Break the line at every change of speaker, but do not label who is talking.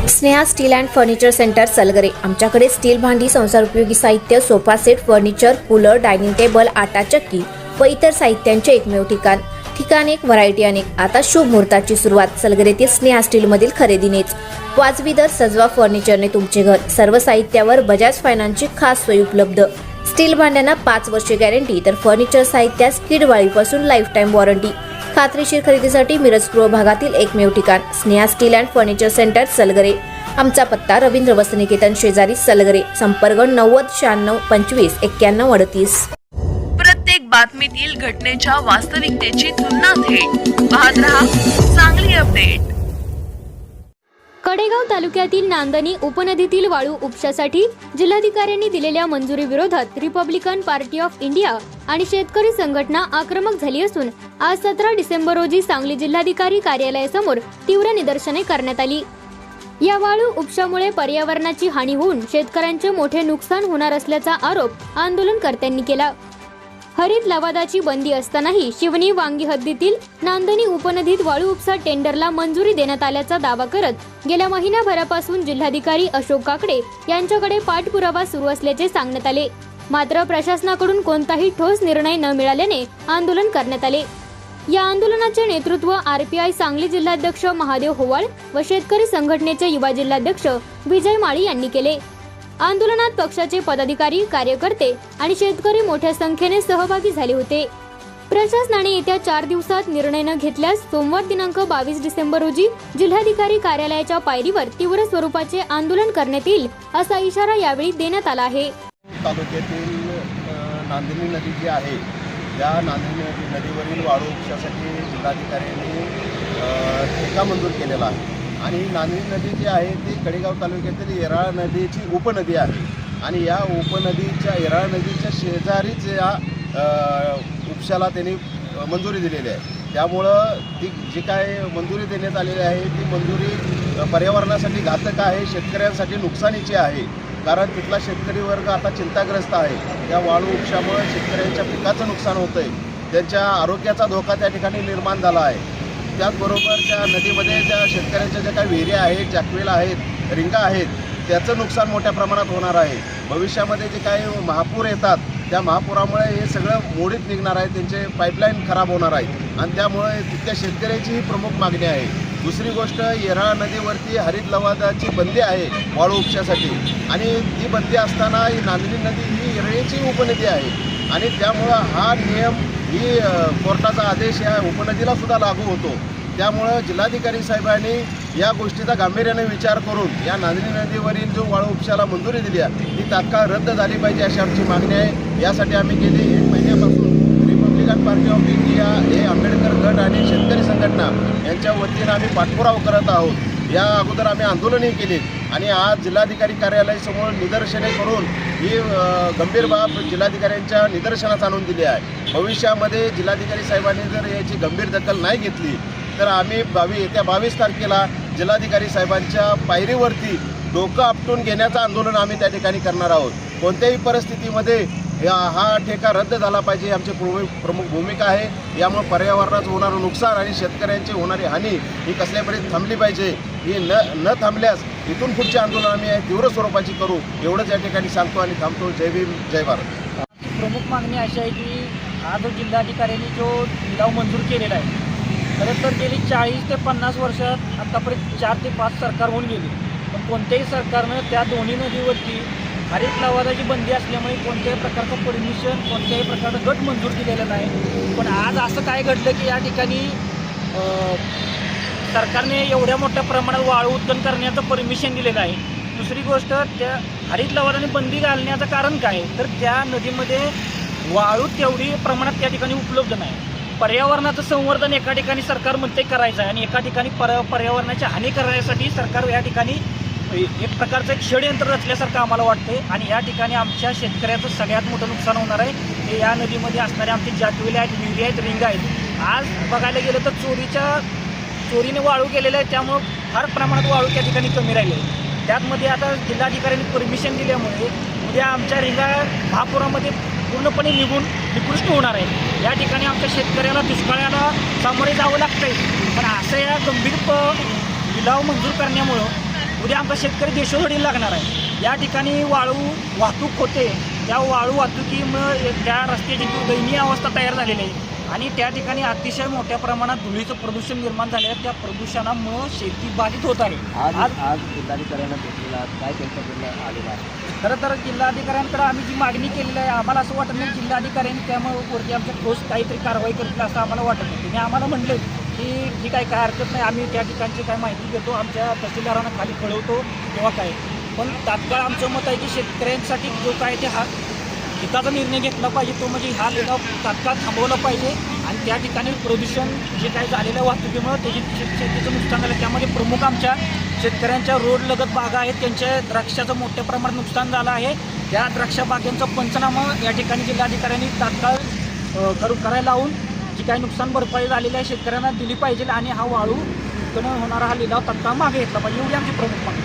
Sneha steel and furniture centre Salgare. आमच्याकडे steel भांडी, संसार उपयोगी साहित्य, sofa set, furniture, cooler, dining table, आटा चक्की व इतर साहित्यांचे एकमेव ठिकाण एक, व्हरायटी अनेक। आता शुभ मुहूर्ताची सुरुवात सलगरेतील स्नेहा स्टील मधील खरेदीनेच। वाजवी दर, सजवा फर्निचरने तुमचे घर। सर्व साहित्यावर बजाज फायनान्सची खास सोय उपलब्ध। स्टील भांड्यांना 5 वर्षे गॅरंटी, तर फर्निचर साहित्यास कीडवाळीपासून लाईफ टाइम वॉरंटी। खात्रीशीर खरेदीसाठी मिरज पूर्व भागातील एकमेव ठिकाण Sneha steel and furniture centre Salgare. आमचा पत्ता रवींद्र वस्त्रनिकेतन शेजारी सलगरे। संपर्क 90 96 25 91 38।
प्रत्येक बातमीतील घटनेच्या वास्तविकतेची तुलना थेट पाहत रहा चांगली अपडेट।
कडेगाव तालुक्यातील नांदणी उपनदीतील वाळू उपशासाठी जिल्हाधिकाऱ्यांनी दिलेल्या मंजुरी विरोधात रिपब्लिकन पार्टी ऑफ इंडिया आणि शेतकरी संघटना आक्रमक झाली असून आज 17 डिसेंबर रोजी सांगली जिल्हाधिकारी कार्यालयासमोर तीव्र निदर्शने करण्यात आली। या वाळू उपशामुळे पर्यावरणाची हानी होऊन शेतकऱ्यांचे मोठे नुकसान होणार असल्याचा आरोप आंदोलनकर्त्यांनी केला। हरित लवादाची बंदी असतानाही शिवणी वांगी हद्दीतील नांदणी उपनदीत वाळू उपसा टेंडरला मंजुरी देण्यात आल्याचा दावा करत गेल्या महिन्याभरापासून जिल्हाधिकारी अशोक काकडे यांच्याकडे पाठपुरावा सुरू असल्याचे सांगण्यात आले। मात्र प्रशासनाकडून कोणताही ठोस निर्णय न मिळाल्याने आंदोलन करण्यात आले। या आंदोलनाचे नेतृत्व आरपीआय सांगली जिल्हाध्यक्ष महादेव होवाळ व शेतकरी संघटनेचे युवा जिल्हाध्यक्ष विजय माळी यांनी केले। आंदोलनात पक्षाचे पदाधिकारी, कार्यकर्ते आणि शेतकरी मोठ्या संख्येने सहभागी झाले होते। प्रशासनाने येत्या 4 दिवसात निर्णय न घेतल्यास सोमवार दिनांक 22 डिसेंबर रोजी जिल्हाधिकारी कार्यालयाच्या पायरीवर तीव्र स्वरूपाचे आंदोलन करण्यात येईल असा इशारा यावेळी देण्यात आला आहे।
तालुक्यातील नांदणी नदी जी आहे, या नांदणी नदीवरील वाळू उपशासाठी जिल्हाधिकाऱ्यांनी ठेका मंजूर केलेला आहे आणि नांदणी नदी जी आहे ती कडेगाव तालुक्यातील येराळा नदीची उपनदी आहे आणि या उपनदीच्या येराळा नदीच्या शेजारीच या उपशाला त्यांनी मंजुरी दिलेली आहे। त्यामुळं ती जी काय मंजुरी देण्यात आलेली आहे ती मंजुरी पर्यावरणासाठी घातक आहे, शेतकऱ्यांसाठी नुकसानीची आहे। कारण तिथला शेतकरी वर्ग आता चिंताग्रस्त आहे। या वाळू उपशामुळे शेतकऱ्यांच्या पिकाचं नुकसान होतं आहे, त्यांच्या आरोग्याचा धोका त्या ठिकाणी निर्माण झाला आहे। त्याचबरोबर त्या नदीमध्ये त्या शेतकऱ्यांच्या ज्या काही विहिरी आहेत, जॅकवेल आहेत, रिंगा आहेत, त्याचं नुकसान मोठ्या प्रमाणात होणार आहे। भविष्यामध्ये जे काही महापूर येतात त्या महापुरामुळे हे सगळं मोडीत निघणार आहे, त्यांचे पाईपलाईन खराब होणार आहे आणि त्यामुळे तिथल्या शेतकऱ्यांची ही प्रमुख मागणी आहे। दुसरी गोष्ट, येराळा नदीवरती हरित लवादाची बंदी आहे वाळू उपशासाठी आणि ती बंदी असताना ही नांदणी नदी ही येरळीची उपनदी आहे आणि त्यामुळं हा नियम ही कोर्टाचा आदेश या उपनदीला सुद्धा लागू होतो। त्यामुळं जिल्हाधिकारी साहेबांनी या गोष्टीचा गांभीर्याने विचार करून या नांदणी नदीवरील जो वाळू उपशाला मंजुरी दिली आहे ती तात्काळ रद्द झाली पाहिजे अशी आमची मागणी आहे। यासाठी आम्ही गेली 1 महिन्यापासून रिपब्लिकन पार्टी ऑफ इंडिया हे आंबेडकर गट आणि शेतकरी संघटना यांच्या वतीनं आम्ही पाठपुरावा करत आहोत। या अगोदर आम्ही आंदोलनही केली आणि आज जिल्हाधिकारी कार्यालयासमोर निदर्शने करून ही गंभीर बाब जिल्हाधिकाऱ्यांच्या निदर्शनास आणून दिली आहे। भविष्यामध्ये जिल्हाधिकारी साहेबांनी जर याची गंभीर दखल नाही घेतली तर आम्ही येत्या 22 तारखेला जिल्हाधिकारी साहेबांच्या पायरीवरती डोकं आपटून घेण्याचं आंदोलन आम्ही त्या ठिकाणी करणार आहोत। कोणत्याही परिस्थितीमध्ये हा ठेका रद्द झाला पाहिजे आमची प्रमुख भूमिका आहे। यामुळे पर्यावरणाचं होणारं नुकसान आणि शेतकऱ्यांची होणारी हानी ही कसल्यापर्यंत थांबली पाहिजे। ही न थांबल्यास इथून पुढचे आंदोलन आम्ही तीव्र स्वरूपाची करू एवढंच या ठिकाणी सांगतो आणि थांबतो। जय भीम, जय भारत।
प्रमुख मागणी अशी आहे की आज जिल्हाधिकाऱ्यांनी जो लिलाव मंजूर केलेला आहे, खरं तर गेली 40 ते 50 वर्षात आतापर्यंत 4 ते 5 सरकार होऊन गेली, पण कोणत्याही सरकारनं त्या दोन्ही नदीवरती हरित लवादाची बंदी असल्यामुळे कोणत्याही प्रकारचं परमिशन, कोणत्याही प्रकारचं गट मंजूर केलेलं नाही। पण आज असं काय घडलं की या ठिकाणी सरकारने एवढ्या मोठ्या प्रमाणात वाळू उत्खनन करण्याचं परमिशन दिलेलं आहे। दुसरी गोष्ट, त्या हरित लवादाने बंदी घालण्याचं कारण काय, तर त्या नदीमध्ये वाळू तेवढी प्रमाणात त्या ठिकाणी उपलब्ध नाही। पर्यावरणाचं संवर्धन एका ठिकाणी सरकार म्हणते करायचं आहे आणि एका ठिकाणी पर्यावरणाची हानी करण्यासाठी सरकार या ठिकाणी एक प्रकारचं एक षडयंत्र रचल्यासारखं आम्हाला वाटते आणि या ठिकाणी आमच्या शेतकऱ्याचं सगळ्यात मोठं नुकसान होणार आहे। हे या नदीमध्ये असणारे आमचे जातवेले आहेत, विहिरी आहेत, रिंगा आहेत। आज बघायला गेलं तर चोरीने वाळू केलेलं आहे, त्यामुळं फार प्रमाणात वाळू त्या ठिकाणी कमी राहिले आहे। त्यामध्ये आता जिल्हाधिकाऱ्यांनी परमिशन दिल्यामुळे उद्या आमच्या रिंगा महापुरामध्ये पूर्णपणे निकृष्ट होणार आहे। या ठिकाणी आमच्या शेतकऱ्याला दुष्काळाला सामोरे जावं लागतंय, पण असं या गंभीर लिलाव मंजूर करण्यामुळं उद्या आमचा शेतकरी देशोधडीला लागणार आहे. या ठिकाणी वाळू वाहतूक होते, त्या वाळू वाहतुकीमुळे त्या रस्त्याची दयनीय अवस्था तयार झालेली आहे आणि त्या ठिकाणी अतिशय मोठ्या प्रमाणात धुळीचं प्रदूषण निर्माण झाले आहे. त्या प्रदूषणामुळं शेती बाधित होत आहे.
आज जिल्हाधिकाऱ्यांना भेटलेला काय त्यांच्याकडून आलेला आहे?
खरं तर जिल्हाधिकाऱ्यांकडे आम्ही जी मागणी केलेली आहे, आम्हाला असं वाटत नाही जिल्हाधिकाऱ्यांनी त्यामुळे वरती आमच्या ठोस काहीतरी कारवाई करतील असं आम्हाला वाटत नाही. तुम्ही आम्हाला म्हणले की ठीक आहे, काय हरकत नाही, आम्ही त्या ठिकाणची काय माहिती घेतो, आमच्या तहसीलदारांना खाली कळवतो किंवा काय. पण तात्काळ आमचं मत आहे की शेतकऱ्यांसाठी जो काय ते हा हिताचा निर्णय घेतला पाहिजे, तो म्हणजे हा लिलाव तात्काळ थांबवला पाहिजे आणि त्या ठिकाणी प्रदूषण जे काय झालेलं आहे वाहतुकीमुळं त्याची शेतीचं नुकसान झालं. त्यामध्ये प्रमुख आमच्या शेतकऱ्यांच्या रोड लगत बागा आहेत, त्यांच्या द्राक्षाचं मोठ्या प्रमाणात नुकसान झालं आहे. त्या द्राक्ष बागांचा पंचनामा या ठिकाणी जिल्हाधिकाऱ्यांनी तात्काळ करायला लावून जी काही नुकसान भरपाई झालेली आहे शेतकऱ्यांना दिली पाहिजे आणि हा वाळू उत्खनन होणारा हा लिलाव तात्काळ मागे घेतला पाहिजे, एवढी आमची प्रमुख मागणी.